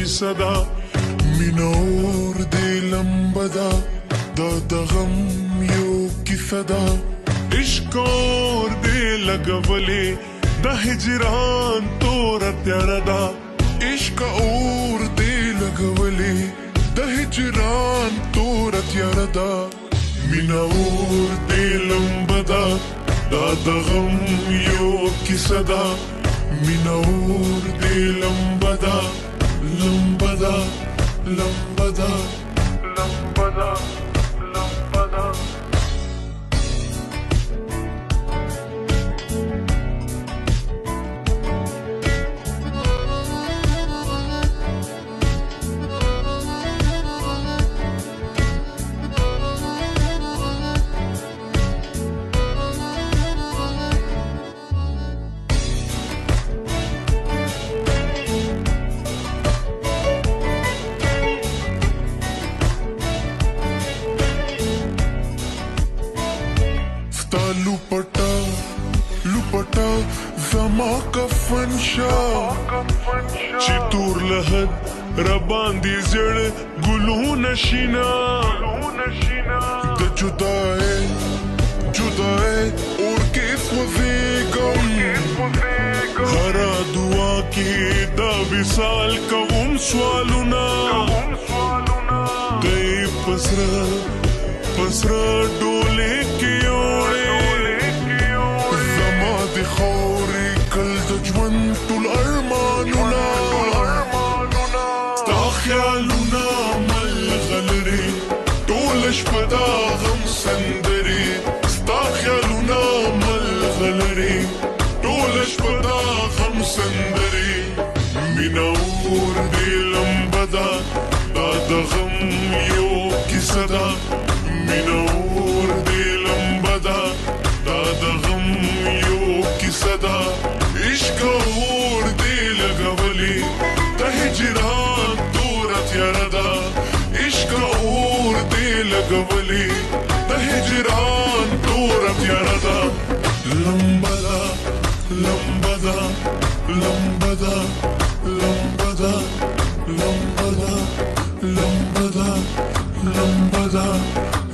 کیسه ده مینه اور دې لمبه ده دا د غم یو کیسه ده عشق اور دې لګولې د هجران توره تیاره ده عشق اور دې لګولې د هجران توره تیاره ده مینه اور دې لمبه ده دا د غم یو کیسه ده مینه اور دې لمبه ده لمبه ده لمبه ده لمبه ده لمبه ده لپټا زما کفن شا چې تور لحد را باندې زړ ګلونه شینا د جدای اور کې سوځېږم هره دعا کې دا وصال کوم سوالونه دی پسره ډولې کې خوري کل د ژوند ټول ارمانونه ستا خیالونه ملغلري ټول شپه دا غم سندري ستا خیالونه ملغلري ټول شپه دا غم سندري مینه اور دې لمبه ده دا د غم یو کیسه ده مینه اور دې لمبه ده دا د غم صدا عشق اور دې لګولې د هجران توره تیاره ده عشق اور دې لګولې د هجران توره تیاره ده لمبه ده لمبه ده لمبه ده لمبه ده لمبه ده لمبه ده لمبه ده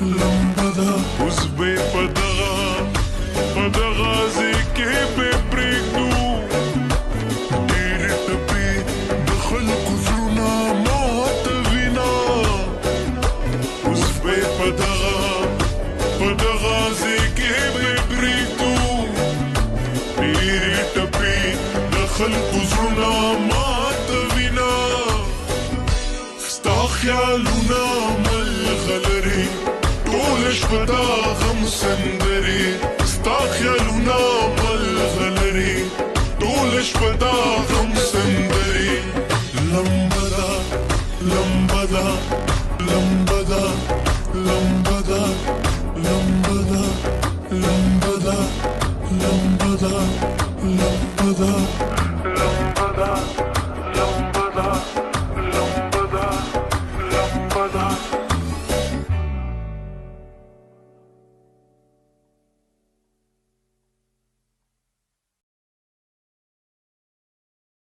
لمبه ده اوس به په دغه ځکه به پرېږدو ډېرې ټپې د خلکو زړونه ماتوینه اوس به په دغه ځکه به پرېږدو ډېرې ټپې د خلکو زړونه ماتوینه ستا خیالونه ملغلري ټول شپه دا غم سندري ستا خیالونه ملغلري ټول شپه دا غم سندري لمبه ده لمبه ده